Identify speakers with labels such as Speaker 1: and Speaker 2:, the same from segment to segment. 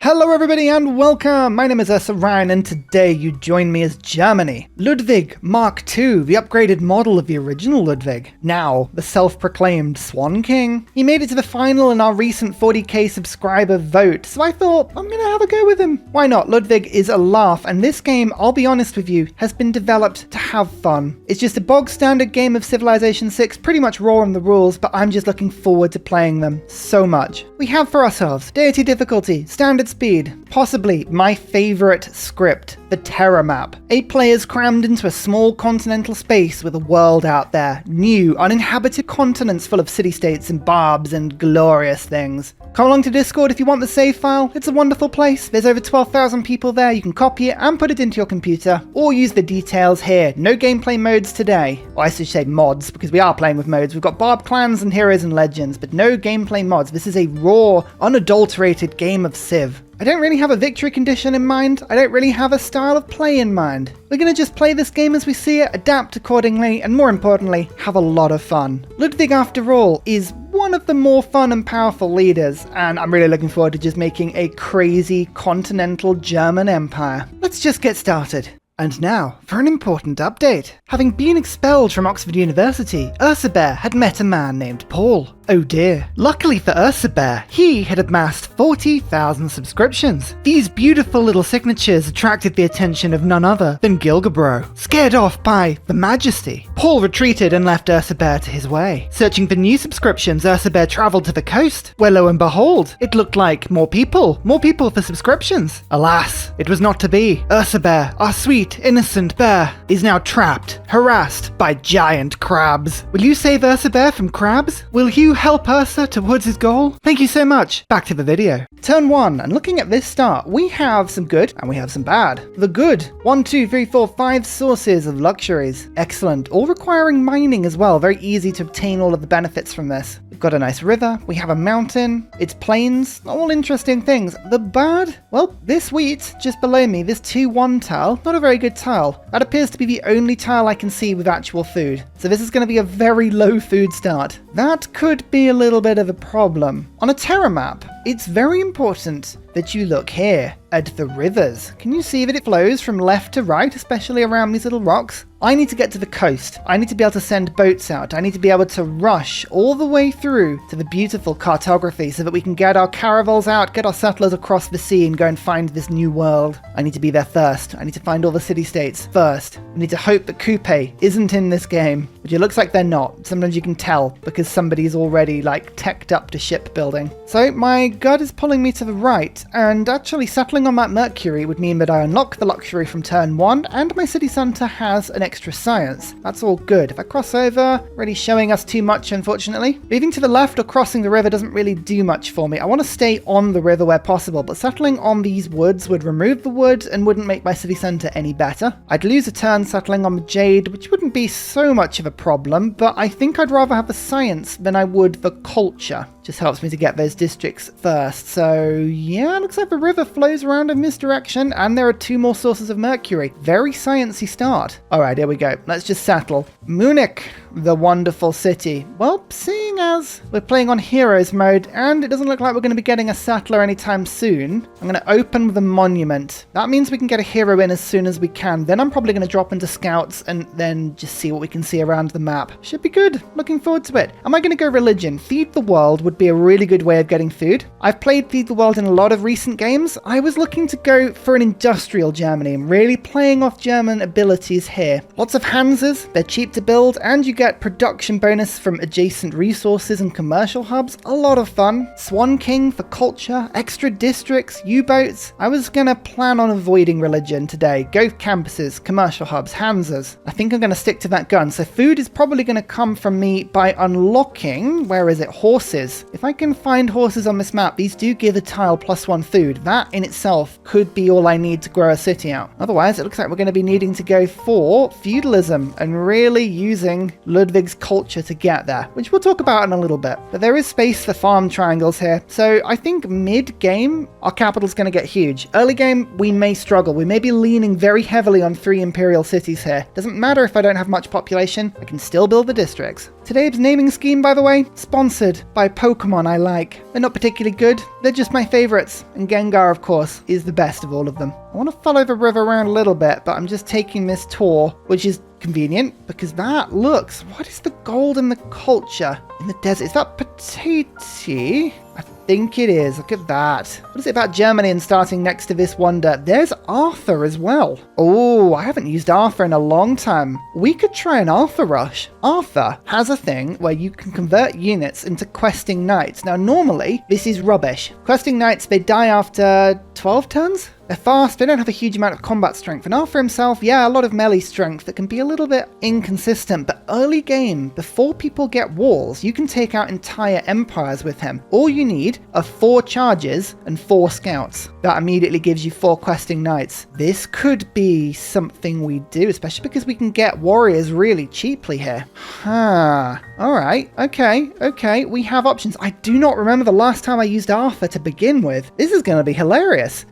Speaker 1: Hello everybody and welcome! My name is Ryan and today you join me as Germany. Ludwig Mark II, the upgraded model of the original Ludwig. Now, the self-proclaimed Swan King. He made it to the final in our recent 40k subscriber vote, so I thought, I'm gonna have a go with him. Why not? Ludwig is a laugh, and this game, I'll be honest with you, has been developed to have fun. It's just a bog standard game of Civilization 6, pretty much raw on the rules, but I'm just looking forward to playing them so much. We have for ourselves Deity difficulty, standard speed, possibly my favorite script, the Terra map. 8 players crammed into a small continental space with a world out there, new, uninhabited continents full of city-states and barbs and glorious things. Come along to Discord if you want the save file, it's a wonderful place. There's over 12,000 people there, you can copy it and put it into your computer, or use the details here. No gameplay modes today. Well, I should say mods, because we are playing with modes. We've got Barb clans and heroes and legends, but no gameplay mods. This is a raw, unadulterated game of Civ. I don't really have a victory condition in mind, I don't really have a style of play in mind. We're gonna just play this game as we see it, adapt accordingly, and more importantly, have a lot of fun. Ludwig, after all, is one of the more fun and powerful leaders, and I'm really looking forward to just making a crazy continental German empire. Let's just get started. And now, for an important update. Having been expelled from Oxford University, Ursabear had met a man named Paul. Oh dear. Luckily for Ursabear, he had amassed 40,000 subscriptions. These beautiful little signatures attracted the attention of none other than Gilgabro. Scared off by the Majesty, Paul retreated and left Ursabear to his way. Searching for new subscriptions, Ursabear travelled to the coast, where lo and behold, it looked like more people for subscriptions. Alas, it was not to be. Ursabear, our sweet, innocent bear, is now trapped, harassed by giant crabs. Will you save Ursabear from crabs? Will you help Ursa towards his goal? Thank you so much. Back to the video. Turn 1, and looking at this start, we have some good and we have some bad. The good, 1, 2, 3, 4, 5 sources of luxuries. Excellent, all requiring mining as well. Very easy to obtain all of the benefits from this. We've got a nice river, we have a mountain, it's plains, all interesting things. The bad? Well, this wheat just below me, this 2-1 tile, not a very good tile. That appears to be the only tile I can see with actual food. So this is going to be a very low food start. That could be a little bit of a problem. On a Terra map, it's very important that you look here at the rivers. Can you see that it flows from left to right, especially around these little rocks? I need to get to the coast. I need to be able to send boats out. I need to be able to rush all the way through to the beautiful cartography so that we can get our caravels out, get our settlers across the sea and go and find this new world. I need to be there first. I need to find all the city-states first. I need to hope that Coupe isn't in this game, which it looks like they're not. Sometimes you can tell because somebody's already teched up to shipbuilding. So my gut is pulling me to the right, and actually settling on that Mercury would mean that I unlock the luxury from turn 1 and my city centre has an extra science. That's all good. If I cross over, really showing us too much unfortunately. Moving to the left or crossing the river doesn't really do much for me. I want to stay on the river where possible, but settling on these woods would remove the wood and wouldn't make my city centre any better. I'd lose a turn settling on the jade, which wouldn't be so much of a problem, but I think I'd rather have the science than I would the culture. Just helps me to get those districts first. So yeah, looks like the river flows around in this direction and there are 2 more sources of mercury. Very sciencey start. Alright, here we go. Let's just settle. Munich, the wonderful city. Well, seeing as we're playing on heroes mode and it doesn't look like we're going to be getting a settler anytime soon, I'm going to open with a monument. That means we can get a hero in as soon as we can. Then I'm probably going to drop into scouts and then just see what we can see around the map. Should be good. Looking forward to it. Am I going to go religion? Feed the world would be a really good way of getting food. I've played Feed the World in a lot of recent games. I was looking to go for an industrial Germany and really playing off German abilities here. Lots of Hansas, they're cheap to build, and you get production bonus from adjacent resources and commercial hubs. A lot of fun. Swan King for culture, extra districts, U-boats. I was gonna plan on avoiding religion today. Go campuses, commercial hubs, Hansas. I think I'm gonna stick to that gun. So food is probably gonna come from me by unlocking, where is it, horses. If I can find horses on this map, these do give a tile +1 food. That in itself could be all I need to grow a city out. Otherwise, it looks like we're going to be needing to go for feudalism and really using Ludwig's culture to get there, which we'll talk about in a little bit. But there is space for farm triangles here. So I think mid-game, our capital's going to get huge. Early game, we may struggle. We may be leaning very heavily on 3 imperial cities here. Doesn't matter if I don't have much population, I can still build the districts. Today's naming scheme, by the way, sponsored by Pokemon I like. They're not particularly good, they're just my favorites. And Gengar, of course, is the best of all of them. I want to follow the river around a little bit, but I'm just taking this tour, which is convenient because that looks... What is the gold in the culture in the desert? Is that Paititi? I think it is. Look at that. What is it about Germany and starting next to this wonder? There's Arthur as well. Oh, I haven't used Arthur in a long time. We could try an Arthur rush. Arthur has a thing where you can convert units into questing knights. Now, normally, this is rubbish. Questing knights, they die after 12 turns? They're fast, they don't have a huge amount of combat strength, and Arthur himself, yeah, a lot of melee strength that can be a little bit inconsistent, but early game, before people get walls, you can take out entire empires with him. All you need are 4 charges and 4 scouts. That immediately gives you 4 questing knights. This could be something we do, especially because we can get warriors really cheaply here. Alright, okay, we have options. I do not remember the last time I used Arthur to begin with. This is going to be hilarious.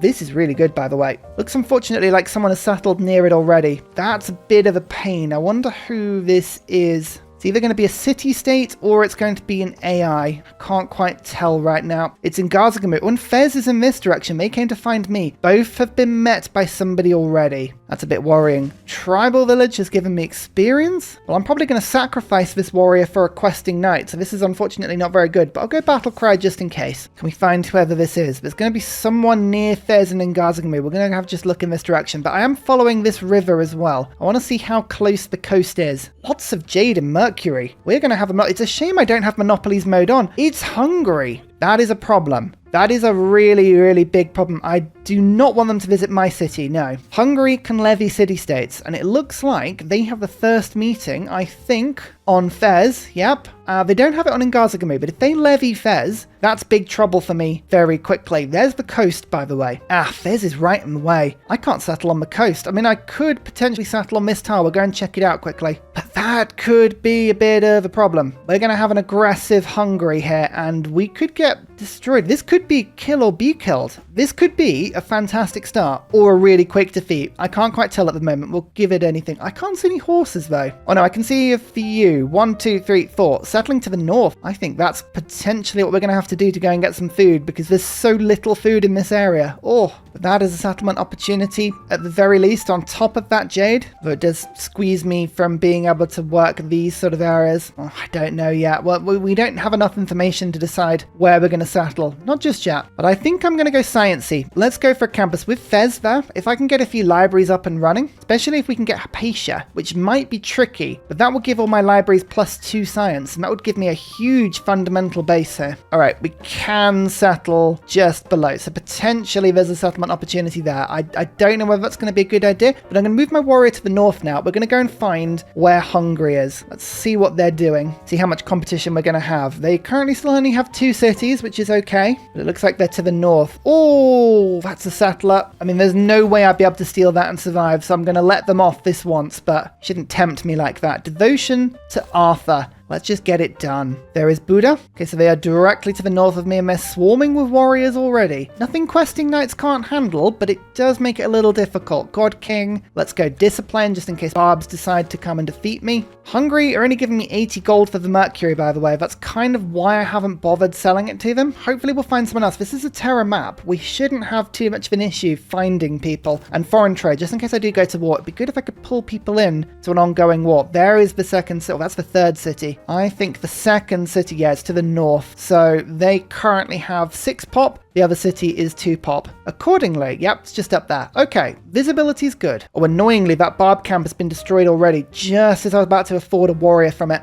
Speaker 1: This is really good, by the way. Looks unfortunately like someone has settled near it already. That's a bit of a pain. I wonder who this is. It's either going to be a city-state or it's going to be an AI. I can't quite tell right now. It's in Garzagamut. When Fez is in this direction, they came to find me. Both have been met by somebody already. That's a bit worrying. Tribal Village has given me experience. Well, I'm probably going to sacrifice this warrior for a questing knight, so this is unfortunately not very good, but I'll go Battle Cry just in case. Can we find whoever this is? There's going to be someone near Fez and in Garzagamut. We're going to have to just look in this direction, but I am following this river as well. I want to see how close the coast is. Lots of jade and mercury. We're going to have a... It's a shame I don't have monopolies mode on. It's Hungary. That is a problem. That is a really, really big problem. I do not want them to visit my city, no. Hungary can levy city-states, and it looks like they have the first meeting, I think, on Fez. Yep. They don't have it on Garzagamut, but if they levy Fez, that's big trouble for me very quickly. There's the coast, by the way. Fez is right in the way. I can't settle on the coast. I mean, I could potentially settle on this tower. We'll go and check it out quickly. But that could be a bit of a problem. We're going to have an aggressive Hungary here, and we could get destroyed. This could be kill or be killed. This could be a fantastic start or a really quick defeat. I can't quite tell at the moment. We'll give it anything. I can't see any horses though. Oh no, I can see a few. 1, 2, 3, 4. Settling to the north. I think that's potentially what we're going to have to do to go and get some food because there's so little food in this area. Oh, but that is a settlement opportunity at the very least on top of that jade. Though it does squeeze me from being able to work these sort of areas. Oh, I don't know yet. Well, we don't have enough information to decide where we're going to settle. Not just yet. But I think I'm going to go sciencey. Let's go for a campus with Fez there. If I can get a few libraries up and running, especially if we can get Hypatia, which might be tricky, but that will give all my libraries +2 science, and that would give me a huge fundamental base here. All right, we can settle just below. So potentially there's a settlement opportunity there. I don't know whether that's going to be a good idea, but I'm going to move my warrior to the north now. We're going to go and find where Hungary is. Let's see what they're doing. See how much competition we're going to have. They currently still only have 2 cities, which is okay, but it looks like they're to the north. Oh, that's a settler. I mean, there's no way I'd be able to steal that and survive, so I'm going to let them off this once, but shouldn't tempt me like that. Devotion to Arthur. Let's just get it done. There is Buddha. Okay, so they are directly to the north of me and they're swarming with warriors already. Nothing questing knights can't handle, but it does make it a little difficult. God King. Let's go discipline just in case Barbs decide to come and defeat me. Hungary are only giving me 80 gold for the Mercury, by the way. That's kind of why I haven't bothered selling it to them. Hopefully we'll find someone else. This is a Terra map. We shouldn't have too much of an issue finding people. And foreign trade, just in case I do go to war, it'd be good if I could pull people in to an ongoing war. There is the second city. Oh, that's the third city. I think the second city, yeah, it's to the north. So they currently have 6 pop. The other city is 2 pop. Accordingly, yep, it's just up there. Okay, visibility is good. Oh, annoyingly, that barb camp has been destroyed already, just as I was about to afford a warrior from it.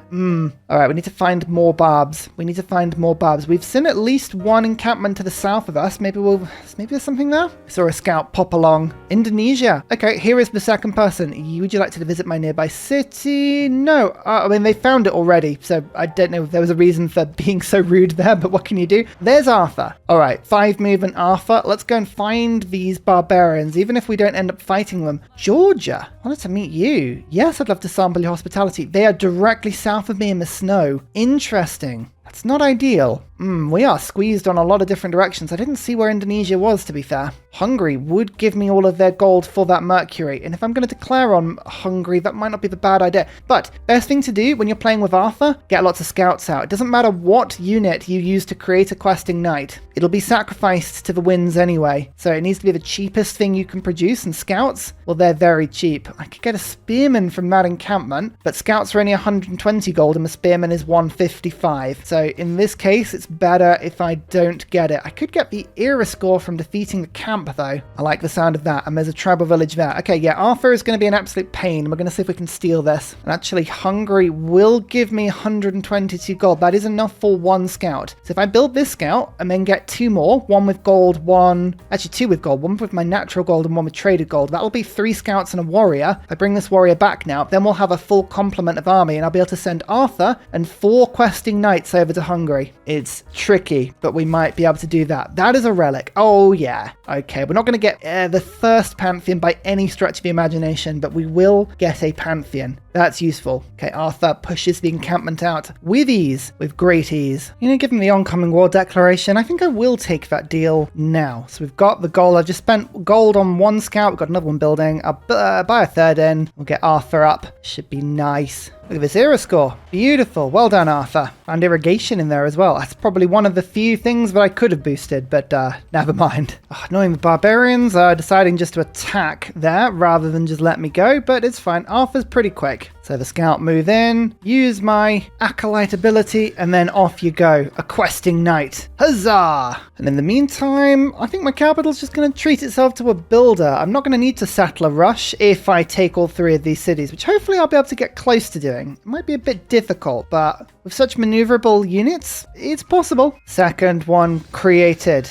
Speaker 1: All right, we need to find more barbs. We've seen at least 1 encampment to the south of us. Maybe there's something there? I saw a scout pop along. Indonesia. Okay, here is the second person. Would you like to visit my nearby city? No. I mean, they found it already, so I don't know if there was a reason for being so rude there, but what can you do? There's Arthur. All right, fine. 5 movement Arthur. Let's go and find these barbarians, even if we don't end up fighting them. Georgia, wanted to meet you. Yes, I'd love to sample your hospitality. They are directly south of me in the snow. Interesting. That's not ideal. We are squeezed on a lot of different directions. I didn't see where Indonesia was, to be fair. Hungary would give me all of their gold for that mercury, and if I'm going to declare on Hungary, that might not be the bad idea. But best thing to do when you're playing with Arthur, get lots of scouts out. It doesn't matter what unit you use to create a questing knight. It'll be sacrificed to the winds anyway, so it needs to be the cheapest thing you can produce, and scouts, well, they're very cheap. I could get a spearman from that encampment, but scouts are only 120 gold and the spearman is 155. So in this case, it's better if I don't get it. I could get the era score from defeating the camp, though. I like the sound of that, and there's a tribal village there. Okay, yeah, Arthur is going to be an absolute pain. We're going to see if we can steal this. And actually, Hungary will give me 122 gold. That is enough for 1 scout. So if I build this scout and then get 2 more, 1 with gold, 2 with gold, 1 with my natural gold and 1 with traded gold, that'll be 3 scouts and a warrior. If I bring this warrior back now, then we'll have a full complement of army, and I'll be able to send Arthur and 4 questing knights over to Hungary. It's tricky, but we might be able to do that. That is a relic. Oh, yeah. Okay, we're not going to get the first Pantheon by any stretch of the imagination, but we will get a Pantheon. That's useful. Okay, Arthur pushes the encampment out with ease, with great ease. You know, given the oncoming war declaration, I think I will take that deal now. So we've got the gold. I've just spent gold on 1 scout. We've got another one building. I'll buy a 3rd in. We'll get Arthur up. Should be nice. Look at this era score. Beautiful. Well done, Arthur. Found irrigation in there as well. That's probably one of the few things that I could have boosted, but never mind. Oh, annoying the barbarians are deciding just to attack there rather than just let me go, but it's fine. Arthur's pretty quick. So the scout move in, use my acolyte ability, and then off you go. A questing knight. Huzzah! And in the meantime, I think my capital's just going to treat itself to a builder. I'm not going to need to settle a rush if I take all 3 of these cities, which hopefully I'll be able to get close to doing. It might be a bit difficult, but with such maneuverable units, it's possible. Second one created.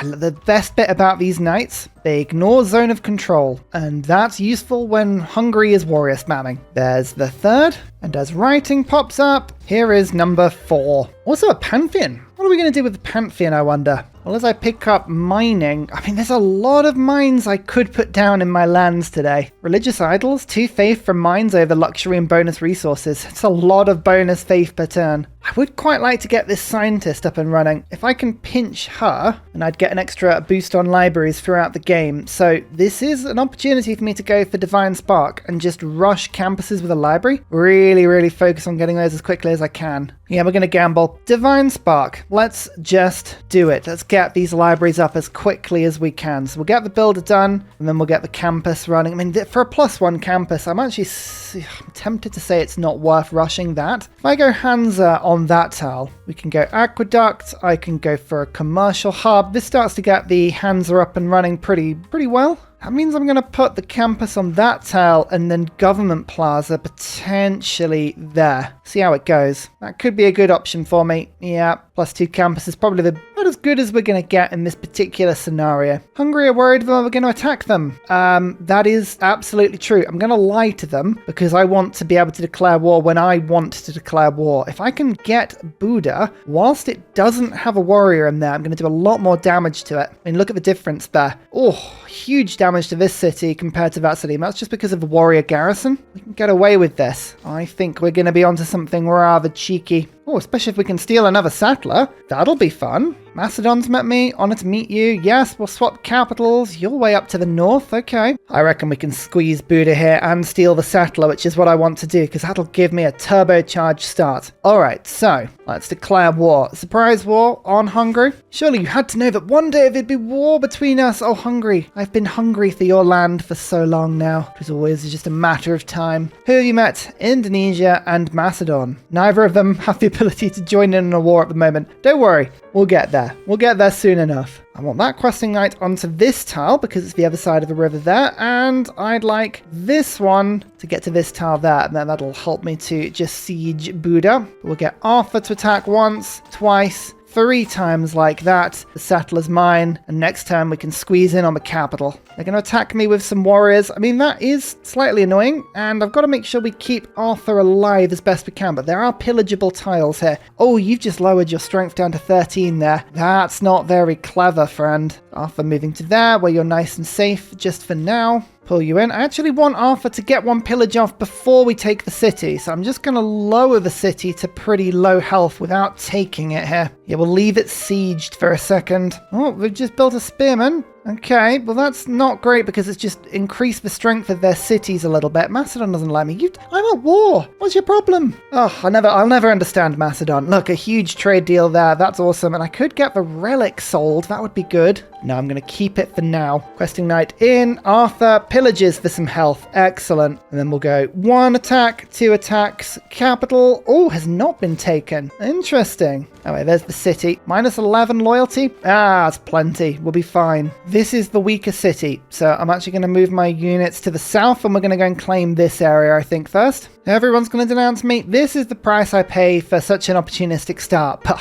Speaker 1: The best bit about these knights, they ignore zone of control, and that's useful when Hungary is warrior spamming. There's the 3rd, and as writing pops up, here is number 4. Also a Pantheon. What are we going to do with the Pantheon, I wonder? Well, as I pick up mining, I mean, there's a lot of mines I could put down in my lands today. Religious idols, 2 faith from mines over luxury and bonus resources. It's a lot of bonus faith per turn. I would quite like to get this scientist up and running. If I can pinch her, and I'd get an extra boost on libraries throughout the game. So this is an opportunity for me to go for Divine Spark and just rush campuses with a library. Really focus on getting those as quickly as I can. Yeah, we're going to gamble. Divine Spark. Let's just do it. Let's get these libraries up as quickly as we can. So we'll get the builder done, and then we'll get the campus running. I mean, for a +1 campus, I'm actually tempted to say it's not worth rushing that. If I go Hansa on that tile, we can go Aqueduct. I can go for a commercial hub. This starts to get the Hansa up and running pretty well. That means I'm going to put the campus on that tile and then government plaza potentially there. See how it goes. That could be a good option for me. Yeah, +2 campus is probably about as good as we're going to get in this particular scenario. Hungary are worried that we're going to attack them. That is absolutely true. I'm going to lie to them because I want to be able to declare war when I want to declare war. If I can get Buddha, whilst it doesn't have a warrior in there, I'm going to do a lot more damage to it. I mean, look at the difference there. Oh, huge damage to this city compared to that city. And that's just because of the warrior garrison. We can get away with this. I think we're going to be onto something rather cheeky. Oh, especially if we can steal another settler. That'll be fun. Macedon's met me. Honored to meet you. Yes, we'll swap capitals. You're way up to the north. Okay. I reckon we can squeeze Buddha here and steal the settler, which is what I want to do, because that'll give me a turbocharged start. Alright, so let's declare war. Surprise war on Hungary. Surely you had to know that one day there'd be war between us. Oh, Hungary. I've been hungry for your land for so long now. It was always just a matter of time. Who have you met? Indonesia and Macedon. Neither of them have the ability to join in a war at the moment. Don't worry. We'll get there. We'll get there soon enough. I want that questing knight onto this tile because it's the other side of the river there, and I'd like this one to get to this tile there, and then that'll help me to just siege Buddha. We'll get Arthur to attack once, twice, 3 times like that. The settler's mine, and next turn we can squeeze in on the capital. They're going to attack me with some warriors. I mean, that is slightly annoying, and I've got to make sure we keep Arthur alive as best we can, but there are pillageable tiles here. Oh, you've just lowered your strength down to 13 there. That's not very clever, friend. Arthur moving to there, where you're nice and safe just for now. Pull you in. I actually want Arthur to get one pillage off before we take the city, so I'm just going to lower the city to pretty low health without taking it here. Yeah, we'll leave it sieged for a second. Oh, we've just built a spearman. Okay, well that's not great because it's just increased the strength of their cities a little bit. Macedon doesn't like me. I'm at war. What's your problem? Oh, I'll never understand Macedon. Look, a huge trade deal there. That's awesome. And I could get the relic sold. That would be good. No, I'm going to keep it for now. Questing Knight in. Arthur pillages for some health. Excellent. And then we'll go 1 attack, 2 attacks. Capital. Oh, has not been taken. Interesting. Oh, wait, there's the city. Minus 11 loyalty. Ah, that's plenty. We'll be fine. This is the weaker city, so I'm actually going to move my units to the south, and we're going to go and claim this area, I think, first. Everyone's going to denounce me. This is the price I pay for such an opportunistic start, but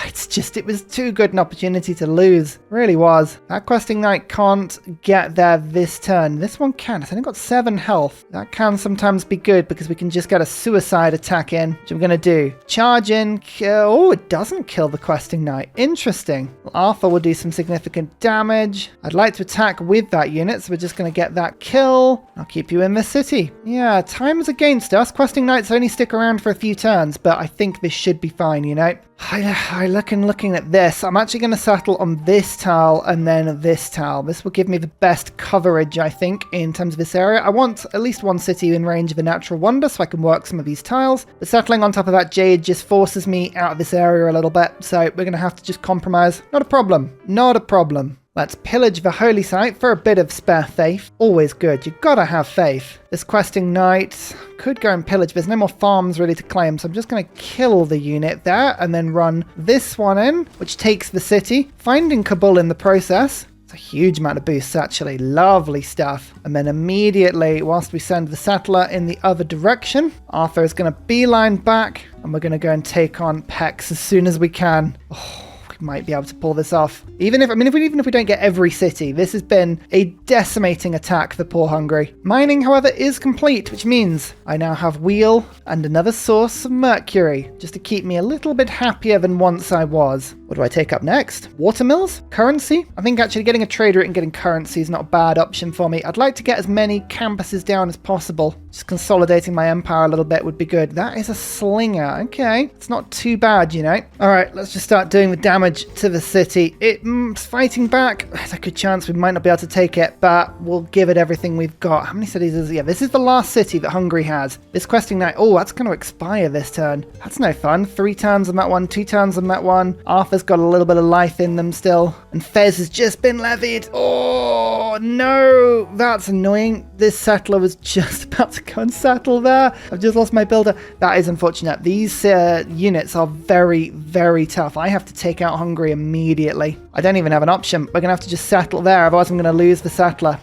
Speaker 1: it was too good an opportunity to lose. It really was. That Questing Knight can't get there this turn. This one can. It's only got 7 health. That can sometimes be good because we can just get a suicide attack in, which I'm going to do. Charge in. Oh, it doesn't kill the Questing Knight. Interesting. Well, Arthur will do some significant damage. I'd like to attack with that unit, so we're just going to get that kill. I'll keep you in the city. Yeah, time's against us. Questing Knights only stick around for a few turns, but I think this should be fine, you know? Looking at this, I'm actually going to settle on this tile and then this tile. This will give me the best coverage, I think, in terms of this area. I want at least one city in range of a natural wonder so I can work some of these tiles. But settling on top of that jade just forces me out of this area a little bit, so we're going to have to just compromise. Not a problem. Not a problem. Let's pillage the holy site for a bit of spare faith. Always good. You've got to have faith. This Questing Knight could go and pillage. There's no more farms really to claim, so I'm just going to kill the unit there and then run this one in, which takes the city, finding Kabul in the process. It's a huge amount of boosts, actually. Lovely stuff. And then immediately, whilst we send the settler in the other direction, Arthur is going to beeline back, and we're going to go and take on Pex as soon as we can. Oh, might be able to pull this off. Even if we don't get every city, this has been a decimating attack for poor Hungary. Mining, however, is complete, which means I now have wheel and another source of mercury, just to keep me a little bit happier than once I was. What do I take up next? Watermills? Currency? I think actually getting a trade route and getting currency is not a bad option for me. I'd like to get as many campuses down as possible. Just consolidating my empire a little bit would be good. That is a slinger. Okay. It's not too bad, you know. All right, let's just start doing the damage to the city. It's fighting back. There's a good chance we might not be able to take it, but we'll give it everything we've got. How many cities is it? Yeah, this is the last city that Hungary has. This Questing Knight, oh, that's going to expire this turn. That's no fun. 3 turns on that one, 2 turns on that one. Arthur's got a little bit of life in them still. And Fez has just been levied. Oh, no. That's annoying. This settler was just about to go and settle there. I've just lost my builder. That is unfortunate. These units are very, very tough. I have to take out Hungary immediately. I don't even have an option. We're going to have to just settle there, otherwise I'm going to lose the settler.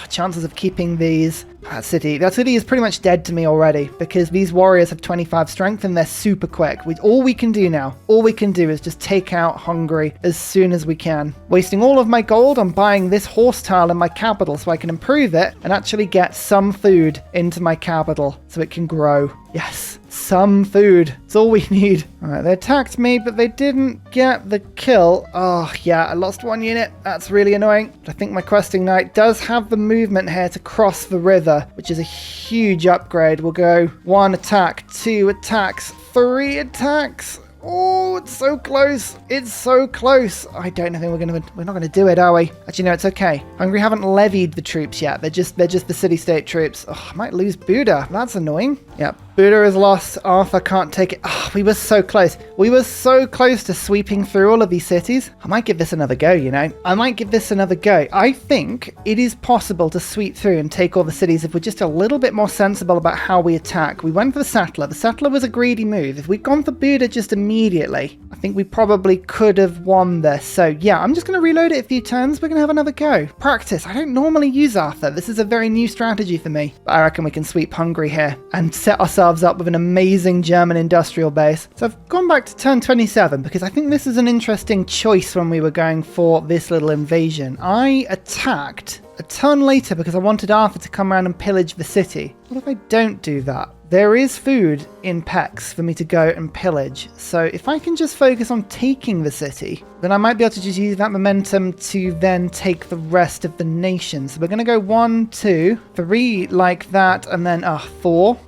Speaker 1: Chances of keeping these... That city is pretty much dead to me already because these warriors have 25 strength and they're super quick. All we can do now is just take out Hungary as soon as we can. Wasting all of my gold on buying this horse tile in my capital so I can improve it and actually get some food into my capital so it can grow. Yes, some food. It's all we need. All right, they attacked me, but they didn't get the kill. Oh, yeah, I lost 1 unit. That's really annoying. But I think my Questing Knight does have the movement here to cross the river, which is a huge upgrade. We'll go 1 attack, 2 attacks, 3 attacks. Oh, it's so close. It's so close. I don't think we're not going to do it, are we? Actually, no, it's okay. Hungary haven't levied the troops yet. They're just the city-state troops. Oh, I might lose Buda. That's annoying. Yep. Buda is lost. Arthur can't take it. Oh, we were so close. We were so close to sweeping through all of these cities. I might give this another go, you know. I might give this another go. I think it is possible to sweep through and take all the cities if we're just a little bit more sensible about how we attack. We went for the settler. The settler was a greedy move. If we'd gone for Buda just immediately, I think we probably could have won this. So yeah, I'm just going to reload it a few turns. We're going to have another go. Practice. I don't normally use Arthur. This is a very new strategy for me. But I reckon we can sweep Hungary here and set ourselves ourselves up with an amazing German industrial base. So I've gone back to turn 27 because I think this is an interesting choice when we were going for this little invasion. I attacked a turn later because I wanted Arthur to come around and pillage the city. What if I don't do that? There is food in Pex for me to go and pillage. So if I can just focus on taking the city, then I might be able to just use that momentum to then take the rest of the nation. So we're going to go 1, 2, 3 like that, and then 4.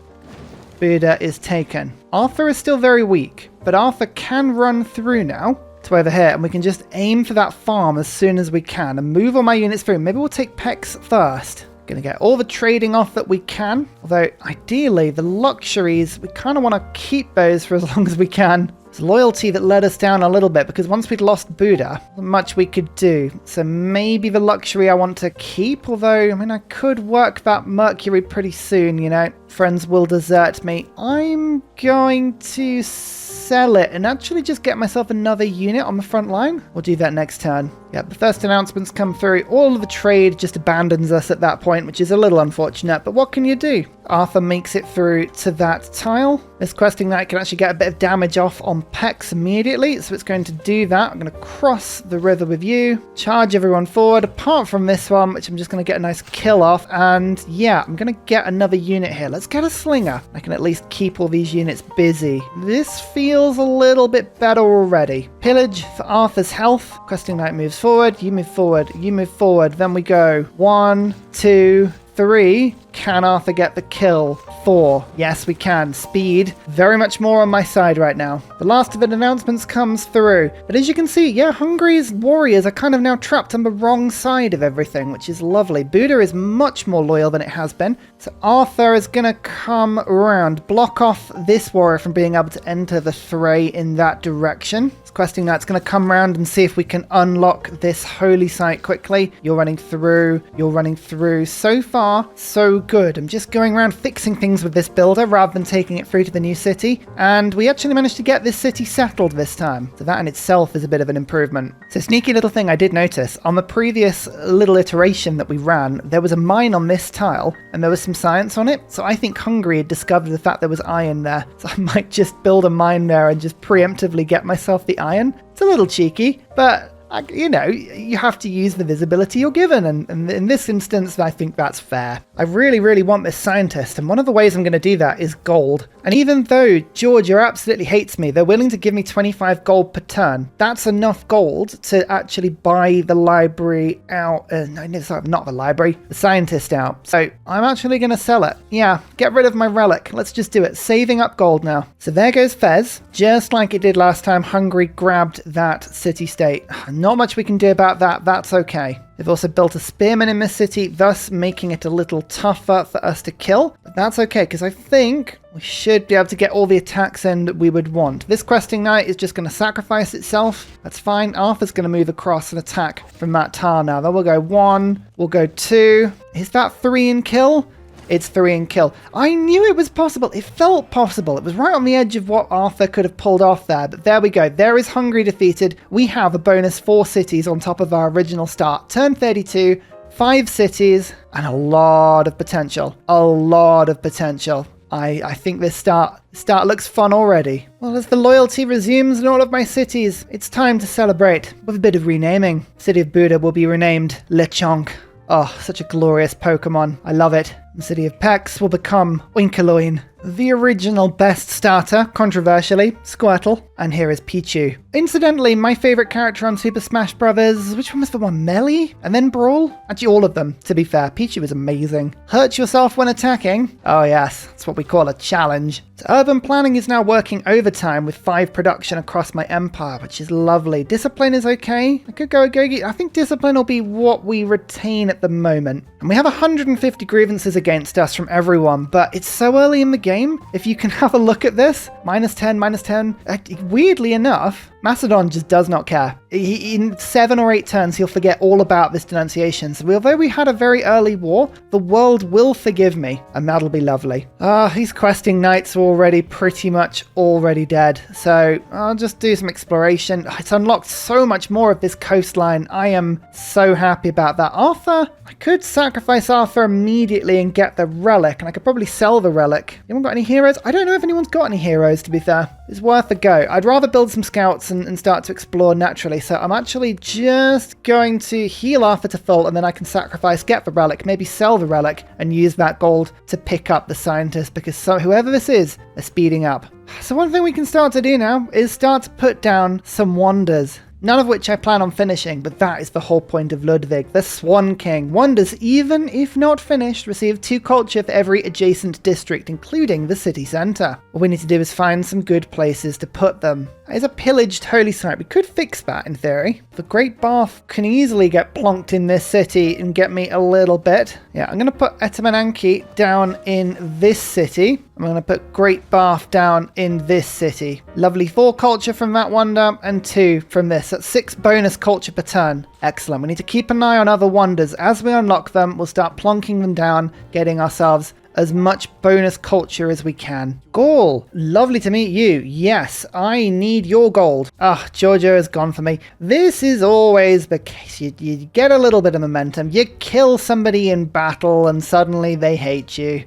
Speaker 1: Buda is taken. Arthur is still very weak, but Arthur can run through now to over here, and we can just aim for that farm as soon as we can and move all my units through. Maybe we'll take Pex first. Going to get all the trading off that we can. Although, ideally, the luxuries, we kind of want to keep those for as long as we can. It's loyalty that let us down a little bit, because once we'd lost Buda, not much we could do. So maybe the luxury I want to keep, although, I mean, I could work that Mercury pretty soon, you know. Friends will desert me. I'm going to sell it and actually just get myself another unit on the front line. We'll do that next turn. Yep, the first announcements come through. All of the trade just abandons us at that point, which is a little unfortunate, but what can you do? Arthur makes it through to that tile. This questing knight can actually get a bit of damage off on Pex immediately, so it's going to do that. I'm going to cross the river with you, charge everyone forward, apart from this one, which I'm just going to get a nice kill off, and yeah, I'm going to get another unit here. Let's get a slinger. I can at least keep all these units busy. This feels a little bit better already. Pillage for Arthur's health. Questing knight moves forward, you move forward, you move forward, then we go 1, 2, 3. Can Arthur get the kill? 4. Yes, we can. Speed, very much more on my side right now. The last of the announcements comes through. But as you can see, yeah, Hungary's warriors are kind of now trapped on the wrong side of everything, which is lovely. Buda is much more loyal than it has been. So Arthur is going to come around, block off this warrior from being able to enter the fray in that direction. This questing knight's going to come around and see if we can unlock this holy site quickly. You're running through. You're running through. So far, so good. I'm just going around fixing things with this builder rather than taking it through to the new city, and we actually managed to get this city settled this time, so that in itself is a bit of an improvement. So sneaky little thing I did notice, on the previous little iteration that we ran, there was a mine on this tile and there was some science on it, so I think Hungary had discovered the fact there was iron there, so I might just build a mine there and just preemptively get myself the iron. It's a little cheeky, but you know, you have to use the visibility you're given, and in this instance, I think that's fair. I really, really want this scientist, and one of the ways I'm going to do that is gold. And even though Georgia absolutely hates me, they're willing to give me 25 gold per turn. That's enough gold to actually buy the library out. Sorry, not the library, the scientist out. So I'm actually going to sell it. Yeah, get rid of my relic. Let's just do it. Saving up gold now. So there goes Fez. Just like it did last time, Hungary grabbed that city-state. Not much we can do about that. That's okay. They've also built a spearman in this city, thus making it a little tougher for us to kill. But that's okay, because I think we should be able to get all the attacks in that we would want. This questing knight is just going to sacrifice itself. That's fine. Arthur's going to move across and attack from that tower now. Then we'll go 1, we'll go 2. Is that 3 in kill? It's 3 in kill. I knew it was possible. It felt possible. It was right on the edge of what Arthur could have pulled off there. But there we go. There is Hungary defeated. We have a bonus 4 cities on top of our original start. Turn 32, 5 cities, and a lot of potential. A lot of potential. I think this start looks fun already. Well, as the loyalty resumes in all of my cities, it's time to celebrate with a bit of renaming. City of Buda will be renamed Lechonk. Oh, such a glorious Pokemon. I love it. The city of Pex will become Oinkoloin. The original best starter, controversially, Squirtle, and here is Pichu. Incidentally, my favourite character on Super Smash Bros. Which one was the one? Melee? And then Brawl? Actually, all of them, to be fair. Pichu is amazing. Hurt yourself when attacking? Oh yes, that's what we call a challenge. So urban planning is now working overtime with 5 production across my empire, which is lovely. Discipline is okay. I could go Agogi. I think discipline will be what we retain at the moment. And we have 150 grievances against us from everyone, but it's so early in the game. If you can have a look at this, -10, -10. Weirdly enough, Macedon just does not care. In 7 or 8 turns, he'll forget all about this denunciation. So although we had a very early war, the world will forgive me, and that'll be lovely. These questing knights are already pretty much already dead. So I'll just do some exploration. It's unlocked so much more of this coastline. I am so happy about that. Arthur, I could sacrifice Arthur immediately and get the relic, and I could probably sell the relic. Anyone got any heroes? I don't know if anyone's got any heroes, to be fair. It's worth a go. I'd rather build some scouts and start to explore naturally. So I'm actually just going to heal Arthur to full, and then I can sacrifice, get the relic, maybe sell the relic, and use that gold to pick up the scientist, because whoever this is, they're speeding up. So one thing we can start to do now is start to put down some wonders. None of which I plan on finishing, but that is the whole point of Ludwig, the Swan King. Wonders, even if not finished, receive 2 culture for every adjacent district, including the city centre. All we need to do is find some good places to put them. That is a pillaged holy site. We could fix that in theory. The Great Bath can easily get plonked in this city and get me a little bit. Yeah, I'm going to put Etamananki down in this city. I'm going to put Great Bath down in this city. Lovely 4 culture from that wonder and 2 from this. That's 6 bonus culture per turn. Excellent. We need to keep an eye on other wonders. As we unlock them, we'll start plonking them down, getting ourselves as much bonus culture as we can. Gaul, lovely to meet you. Yes, I need your gold. Georgia has gone for me. This is always the case. You get a little bit of momentum. You kill somebody in battle and suddenly they hate you.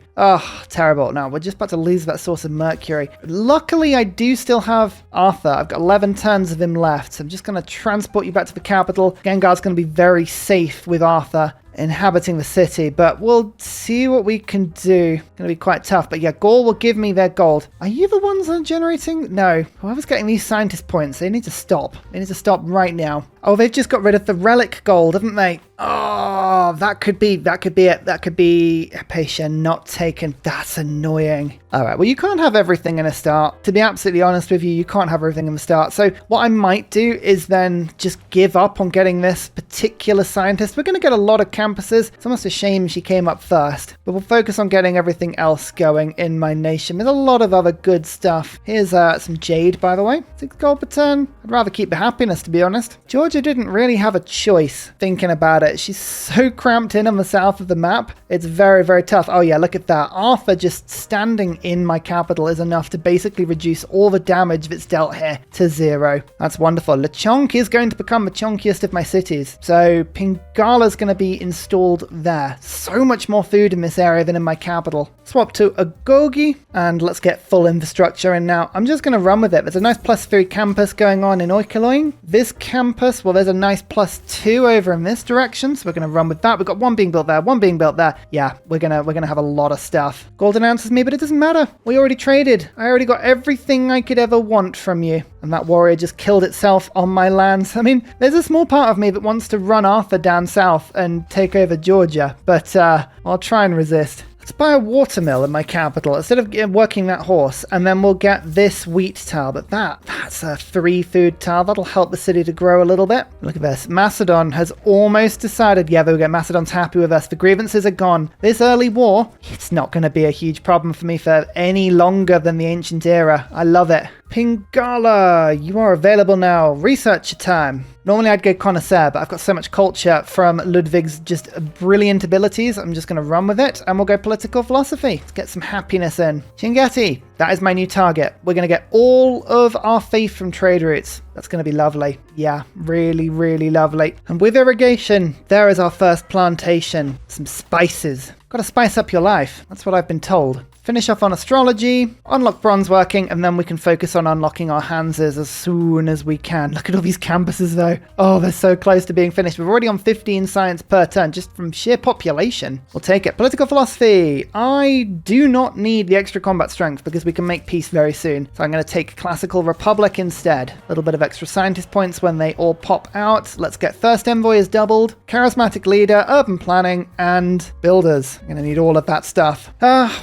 Speaker 1: Terrible. Now, we're just about to lose that source of mercury. Luckily, I do still have Arthur. I've got 11 turns of him left. So I'm just going to transport you back to the capital. Gengar's going to be very safe with Arthur inhabiting the city, but we'll see what we can do. Gonna be quite tough, but yeah, Gaul will give me their gold. Are you the ones that are generating? No. Whoever's getting these scientist points, they need to stop. They need to stop right now. Oh, they've just got rid of the relic gold, haven't they? Oh, that could be it. That could be Hypatia not taken. That's annoying. All right, well, you can't have everything in a start. To be absolutely honest with you, you can't have everything in the start. So what I might do is then just give up on getting this particular scientist. We're going to get a lot of campuses. It's almost a shame she came up first, but we'll focus on getting everything else going in my nation. There's a lot of other good stuff. Here's some jade, by the way. 6 gold per turn. I'd rather keep the happiness, to be honest. Georgia didn't really have a choice thinking about it. She's so cramped in on the south of the map. It's very, very tough. Oh yeah, look at that. Arthur just standing in my capital is enough to basically reduce all the damage that's dealt here to 0. That's wonderful. Lechonk is going to become the chonkiest of my cities. So Pingala's going to be installed there. So much more food in this area than in my capital. Swap to Agogi and let's get full infrastructure in now. I'm just going to run with it. There's a nice +3 campus going on in Oikoloin. This campus, well, there's a nice +2 over in this direction. So we're going to run with that. We've got 1 being built there, 1 being built there. Yeah, we're gonna have a lot of stuff. Gold announces me, but it doesn't matter. We already traded. I already got everything I could ever want from you. And that warrior just killed itself on my lands. I mean, there's a small part of me that wants to run Arthur down south and take over Georgia, but I'll try and resist. Let's buy a watermill in my capital instead of working that horse, and then we'll get this wheat tile. But that's a 3 food tile. That'll help the city to grow a little bit. Look at this. Macedon has almost decided. Yeah, there we go. Macedon's happy with us. The grievances are gone. This early war, it's not going to be a huge problem for me for any longer than the ancient era. I love it. Pingala, you are available now. Researcher time. Normally I'd go connoisseur, but I've got so much culture from Ludwig's just brilliant abilities. I'm just going to run with it, and we'll go political philosophy. Let's get some happiness in. Chinguetti, that is my new target. We're going to get all of our faith from trade routes. That's going to be lovely. Yeah, really, really lovely. And with irrigation, there is our first plantation. Some spices. Got to spice up your life. That's what I've been told. Finish off on astrology, unlock bronze working, and then we can focus on unlocking our Hanses as soon as we can. Look at all these campuses though. Oh, they're so close to being finished. We're already on 15 science per turn, just from sheer population. We'll take it. Political philosophy. I do not need the extra combat strength because we can make peace very soon. So I'm going to take classical republic instead. A little bit of extra scientist points when they all pop out. Let's get first envoy is doubled, charismatic leader, urban planning, and builders. I'm going to need all of that stuff.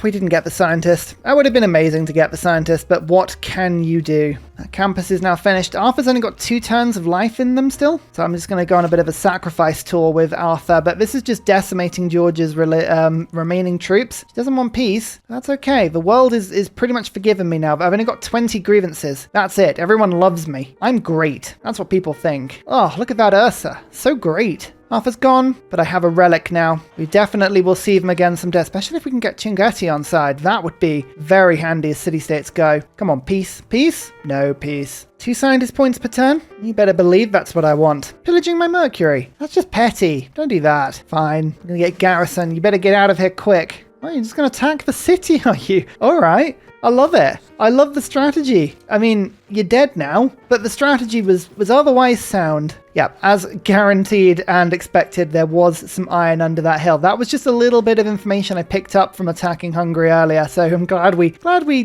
Speaker 1: We didn't get the scientist. That would have been amazing to get the scientist, but what can you do? That campus is now finished. Arthur's only got 2 turns of life in them still, so I'm just going to go on a bit of a sacrifice tour with Arthur, but this is just decimating George's remaining troops. He doesn't want peace. That's okay. The world is pretty much forgiven me now. I've only got 20 grievances. That's it. Everyone loves me. I'm great. That's what people think. Oh, look at that Ursa. So great. Arthur's gone, but I have a relic now. We definitely will see them again someday, especially if we can get Chinguetti on side. That would be very handy as city-states go. Come on, peace. Peace? No peace. 2 scientist points per turn? You better believe that's what I want. Pillaging my Mercury. That's just petty. Don't do that. Fine. I'm gonna get Garrison. You better get out of here quick. Oh, you're just gonna attack the city, are you? All right. I love it. I love the strategy. I mean, you're dead now, but the strategy was otherwise sound. Yeah, as guaranteed and expected, there was some iron under that hill. That was just a little bit of information I picked up from attacking Hungary earlier, so I'm glad we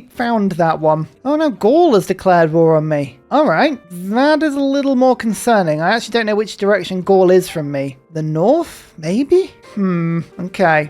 Speaker 1: found that one. Oh no, Gaul has declared war on me. All right, that is a little more concerning. I actually don't know which direction Gaul is from me. The north, maybe? Okay.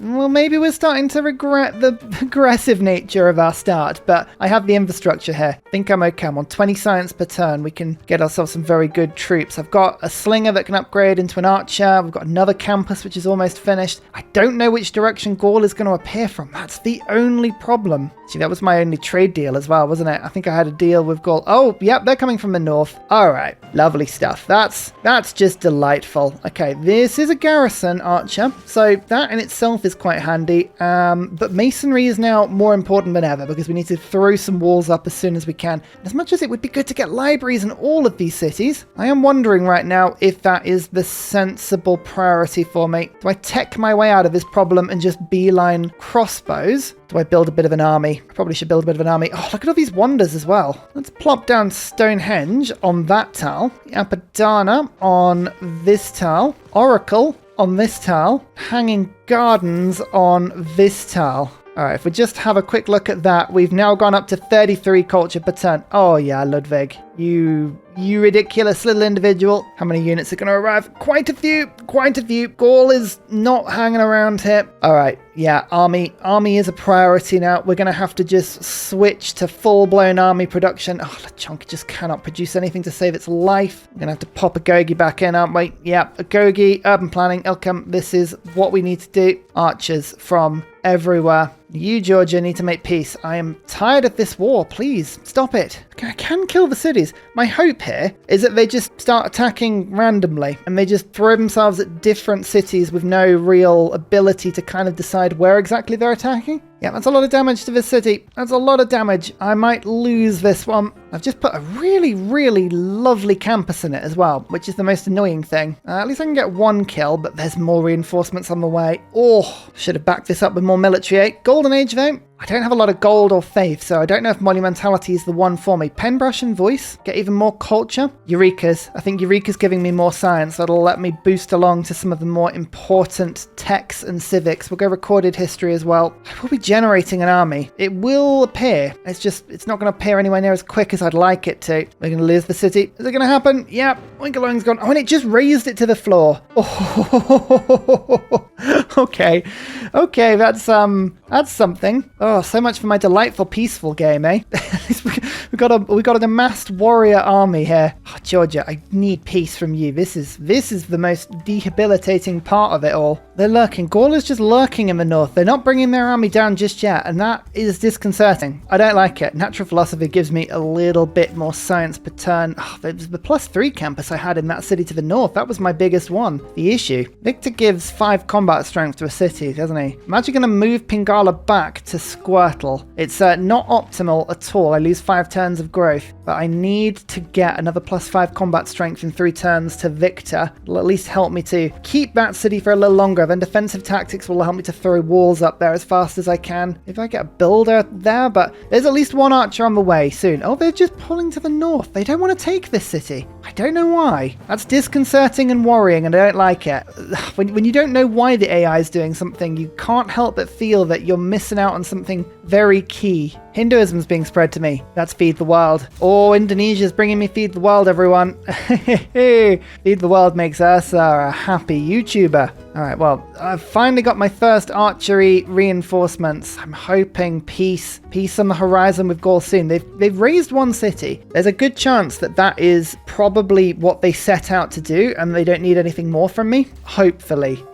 Speaker 1: Well, maybe we're starting to regret the aggressive nature of our start, but I have the infrastructure here. I think I'm okay. I'm on 20 science per turn. We can get ourselves some very good troops. I've got a slinger that can upgrade into an archer. We've got another campus, which is almost finished. I don't know which direction Gaul is going to appear from. That's the only problem. See, that was my only trade deal as well, wasn't it? I think I had a deal with Gaul. Oh, yep, they're coming from the north. All right, lovely stuff. That's just delightful. Okay, this is a garrison archer, so that in itself is quite handy. But masonry is now more important than ever because we need to throw some walls up as soon as we can. As much as it would be good to get libraries in all of these cities, I am wondering right now if that is the sensible priority for me. Do I tech my way out of this problem and just beeline crossbows? Do I build a bit of an army? I probably should build a bit of an army. Oh, look at all these wonders as well. Let's plop down Stonehenge on that tile. Apadana on this tile. Oracle on this tile. Hanging Gardens on this tile. All right, if we just have a quick look at that, we've now gone up to 33 culture per turn. Oh yeah, Ludwig, you ridiculous little individual. How many units are going to arrive? Quite a few. Gaul is not hanging around here. All right, yeah, army is a priority now. We're going to have to just switch to full-blown army production. Oh, Lechonk just cannot produce anything to save its life. We're going to have to pop a Gogi back in, aren't we? Yeah, a Gogi, urban planning, Ilkham. This is what we need to do. Archers from everywhere. You, Georgia, need to make peace. I am tired of this war. Please, stop it. I can kill the cities. My hope here is that they just start attacking randomly and they just throw themselves at different cities with no real ability to kind of decide where exactly they're attacking. Yeah, that's a lot of damage to this city. That's a lot of damage. I might lose this one. I've just put a really, really lovely campus in it as well, which is the most annoying thing. At least I can get 1 kill, but there's more reinforcements on the way. Oh, should have backed this up with more military aid. Golden Age, though. I don't have a lot of gold or faith, so I don't know if Monumentality is the one for me. Penbrush and Voice, get even more culture. Eureka's. I think Eureka's giving me more science. That'll let me boost along to some of the more important techs and civics. We'll go recorded history as well. I will be generating an army. It will appear. It's not going to appear anywhere near as quick as I'd like it to. We're going to lose the city. Is it going to happen? Yep. Winkelong's gone. Oh, and it just raised it to the floor. Oh, okay. Okay, that's something. Oh, so much for my delightful peaceful game, eh? we got an amassed warrior army here. Oh, Georgia, I need peace from you. This is the most debilitating part of it all. They're lurking. Gaul is just lurking in the north. They're not bringing their army down just yet, and that is disconcerting. I don't like it. Natural philosophy gives me a little bit more science per turn. Oh, the +3 campus I had in that city to the north, that was my biggest one. The issue, Victor gives 5 combat strength to a city, doesn't he? I'm actually going to move Pingala back to Squirtle. It's not optimal at all. I lose 5 turns of growth, but I need to get another +5 combat strength in 3 turns to Victor. It'll at least help me to keep that city for a little longer. Then defensive tactics will help me to throw walls up there as fast as I can. If I get a builder there, but there's at least 1 archer on the way soon. Oh, they're just pulling to the north. They don't want to take this city. I don't know why. That's disconcerting and worrying, and I don't like it. When you don't know why the AI is doing something, you can't help but feel that you're missing out on something very key. Hinduism's being spread to me. That's feed the world. Oh, Oh, Indonesia's bringing me Feed the World, everyone. Feed the World makes us a happy YouTuber. All right, well, I've finally got my first archery reinforcements. I'm hoping peace on the horizon with Gaul soon. They've raised one city. There's a good chance that that is probably what they set out to do, and they don't need anything more from me. Hopefully.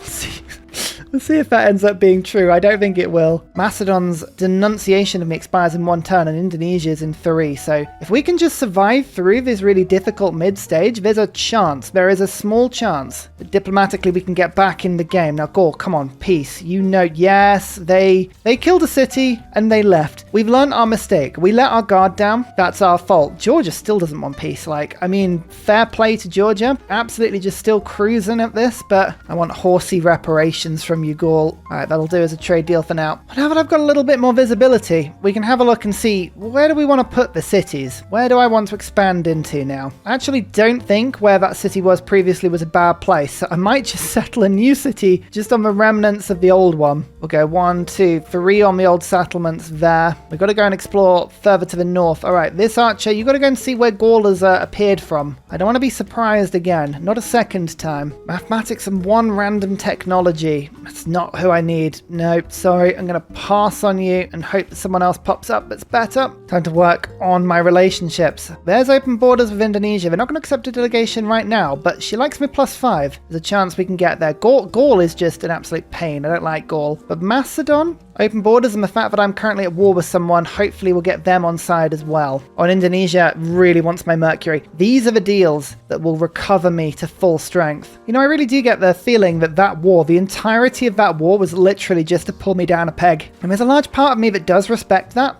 Speaker 1: We'll see if that ends up being true. I don't think it will. Macedon's denunciation of me expires in 1 turn and Indonesia's in 3. So if we can just survive through this really difficult mid-stage, there's a chance. There is a small chance that diplomatically we can get back in the game. Now, Gaul, come on, peace. You know, yes, they killed a city and they left. We've learned our mistake. We let our guard down. That's our fault. Georgia still doesn't want peace. Like, I mean, fair play to Georgia. Absolutely just still cruising at this, but I want horsey reparations from you, Gaul. Alright, that'll do as a trade deal for now. But now that I've got a little bit more visibility, we can have a look and see, where do we want to put the cities? Where do I want to expand into now? I actually don't think where that city was previously was a bad place, so I might just settle a new city just on the remnants of the old one. We'll go 1, 2, 3 on the old settlements there. We've got to go and explore further to the north. Alright, this archer, you've got to go and see where Gaul has appeared from. I don't want to be surprised again. Not a second time. Mathematics and 1 random technology. That's not who I need. No, sorry. I'm going to pass on you and hope that someone else pops up that's better. Time to work on my relationships. There's open borders with Indonesia. They're not going to accept a delegation right now, but she likes me +5. There's a chance we can get there. Gaul is just an absolute pain. I don't like Gaul. But Macedon, open borders, and the fact that I'm currently at war with someone, hopefully we'll get them on side as well. On Indonesia really wants my Mercury. These are the deals that will recover me to full strength. You know, I really do get the feeling that that war, the entirety of that war was literally just to pull me down a peg. And there's a large part of me that does respect that.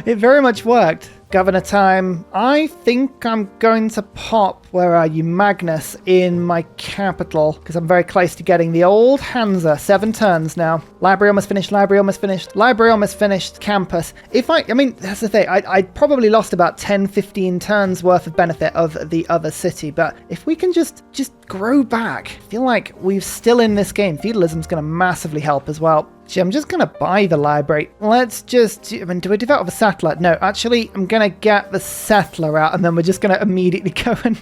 Speaker 1: It very much worked. Governor time. I think I'm going to pop, where are you, Magnus, in my capital, because I'm very close to getting the old Hansa. 7 turns now. Library almost finished, library almost finished, library almost finished, campus. I mean, that's the thing. I probably lost about 10, 15 turns worth of benefit of the other city, but if we can just grow back, I feel like we're still in this game. Feudalism's going to massively help as well. Actually, I'm just going to buy the library. Let's just... I mean, do we do that with a settler? No, actually, I'm going to get the settler out, and then we're just going to immediately go and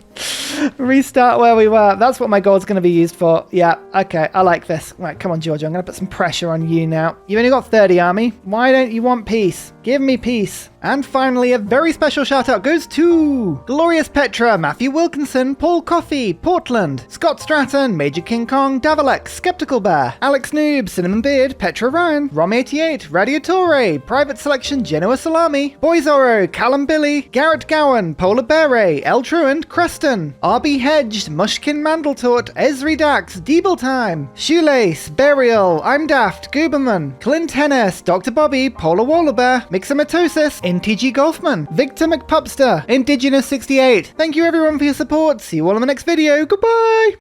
Speaker 1: restart where we were. That's what my gold's going to be used for. Yeah, okay, I like this. Right, come on, Georgia. I'm going to put some pressure on you now. You've only got 30 army. Why don't you want peace? Give me peace. And finally, a very special shout out goes to Glorious Petra, Matthew Wilkinson, Paul Coffey, Portland, Scott Stratton, Major King Kong, Davalex, Skeptical Bear, Alex Noob, Cinnamon Beard, Petra Ryan, Rom88, Radiatore, Private Selection, Genoa Salami, Boyzoro, Callum Billy, Garrett Gowan, Polar Beret, El Truant, Creston, RB Hedged, Mushkin Mandletort, Esri Dax, Deeble Time, Shoelace, Burial, I'm Daft, Gooberman, Clint Hennes, Dr. Bobby, Polar Wallabear, Mixomatosis, NTG Golfman, Victor McPupster, Indigenous68. Thank you everyone for your support. See you all in the next video. Goodbye!